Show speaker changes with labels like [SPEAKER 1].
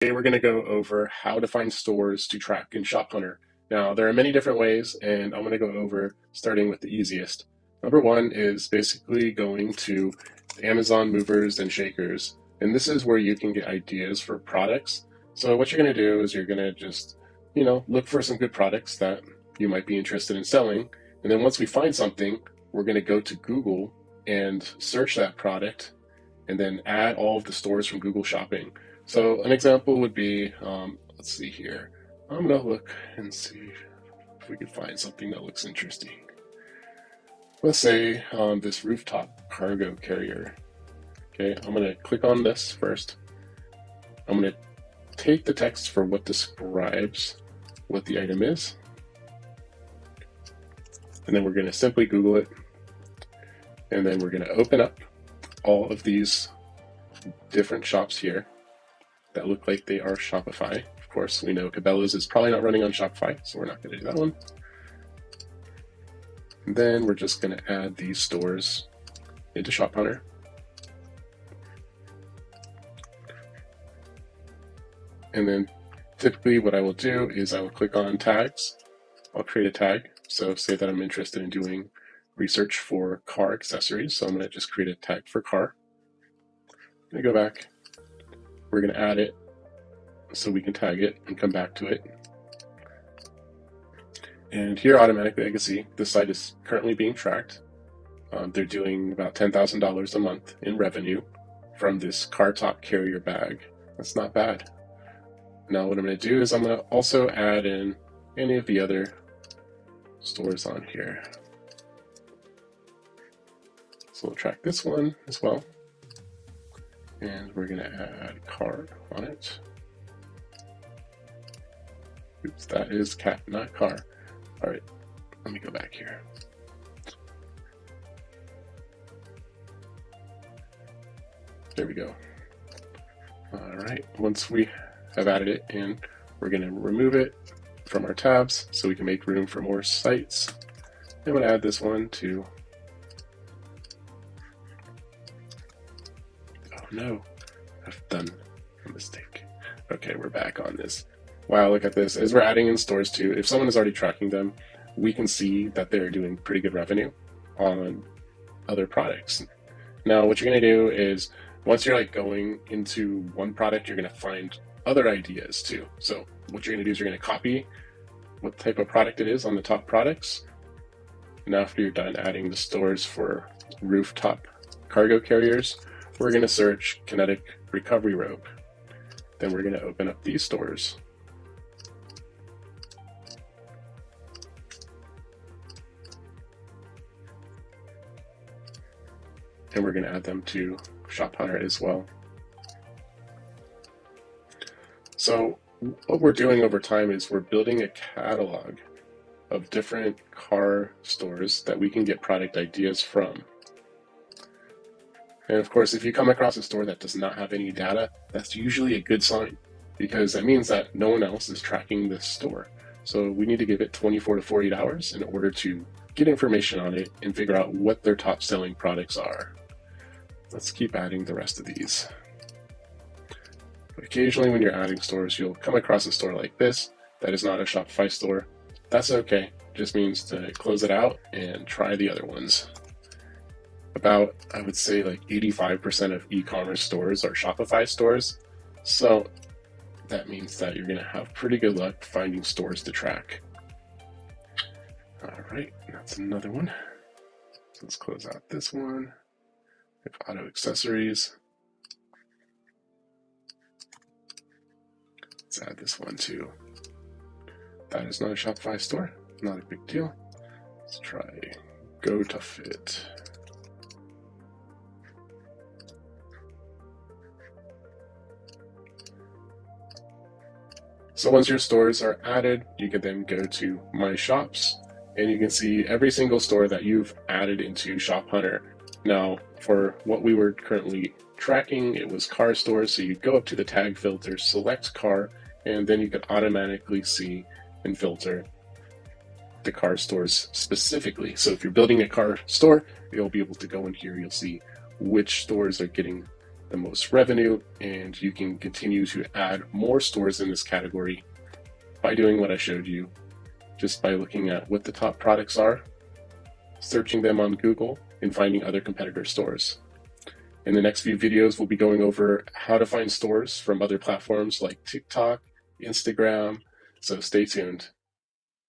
[SPEAKER 1] Today we're going to go over how to find stores to track in Shop Hunter. Now, there are many different ways, and I'm going to go over starting with the easiest. Number one is basically going to Amazon movers and shakers, and this is where you can get ideas for products. So what you're going to do is you're going to just, look for some good products that you might be interested in selling, and then once we find something, we're going to go to Google and search that product, and then add all of the stores from Google Shopping. So an example would be, let's see here. I'm going to look and see if we can find something that looks interesting. Let's say this rooftop cargo carrier. Okay, I'm going to click on this first. I'm going to take the text for what describes what the item is. And then we're going to simply Google it. And then we're going to open up all of these different shops here that look like they are Shopify. Of course, we know Cabela's is probably not running on Shopify, so we're not going to do that one. And then we're just going to add these stores into Shop Hunter. And then typically what I will do is I will click on tags. I'll create a tag. So say that I'm interested in doing research for car accessories. So I'm going to just create a tag for car. I'm going to go back. We're going to add it so we can tag it and come back to it. And here automatically I can see this site is currently being tracked. They're doing about $10,000 a month in revenue from this car top carrier bag. That's not bad. Now what I'm going to do is I'm going to also add in any of the other stores on here. So we'll track this one as well. And we're going to add car on it. Oops, that is cat, not car. All right, let me go back here. There we go. All right, once we have added it in, we're going to remove it from our tabs so we can make room for more sites. I'm going to add this one to, oh no, I've done a mistake. Okay, we're back on this. Wow, look at this. As we're adding in stores too, if someone is already tracking them, we can see that they're doing pretty good revenue on other products. Now, what you're going to do is once you're going into one product, you're going to find other ideas too. So what you're going to do is you're going to copy what type of product it is on the top products. And after you're done adding the stores for rooftop cargo carriers, we're going to search kinetic recovery rope. Then we're going to open up these stores. And we're going to add them to Shop Hunter as well. So what we're doing over time is we're building a catalog of different car stores that we can get product ideas from. And of course, if you come across a store that does not have any data, that's usually a good sign, because that means that no one else is tracking this store. So we need to give it 24 to 48 hours in order to get information on it and figure out what their top selling products are. Let's keep adding the rest of these. But occasionally when you're adding stores, you'll come across a store like this that is not a Shopify store. That's okay. It just means to close it out and try the other ones. About, I would say 85% of e-commerce stores are Shopify stores. So that means that you're going to have pretty good luck finding stores to track. All right, that's another one. So let's close out this one. We have auto accessories. Let's add this one too. That is not a Shopify store, not a big deal. Let's try Go to Fit. So once your stores are added, you can then go to My Shops, and you can see every single store that you've added into Shop Hunter. Now, for what we were currently tracking, it was car stores, so you go up to the tag filter, select car, and then you can automatically see and filter the car stores specifically. So if you're building a car store, you'll be able to go in here, you'll see which stores are getting the most revenue, and you can continue to add more stores in this category by doing what I showed you, just by looking at what the top products are, searching them on Google, and finding other competitor stores. In the next few videos, we'll be going over how to find stores from other platforms like TikTok, Instagram, so stay tuned.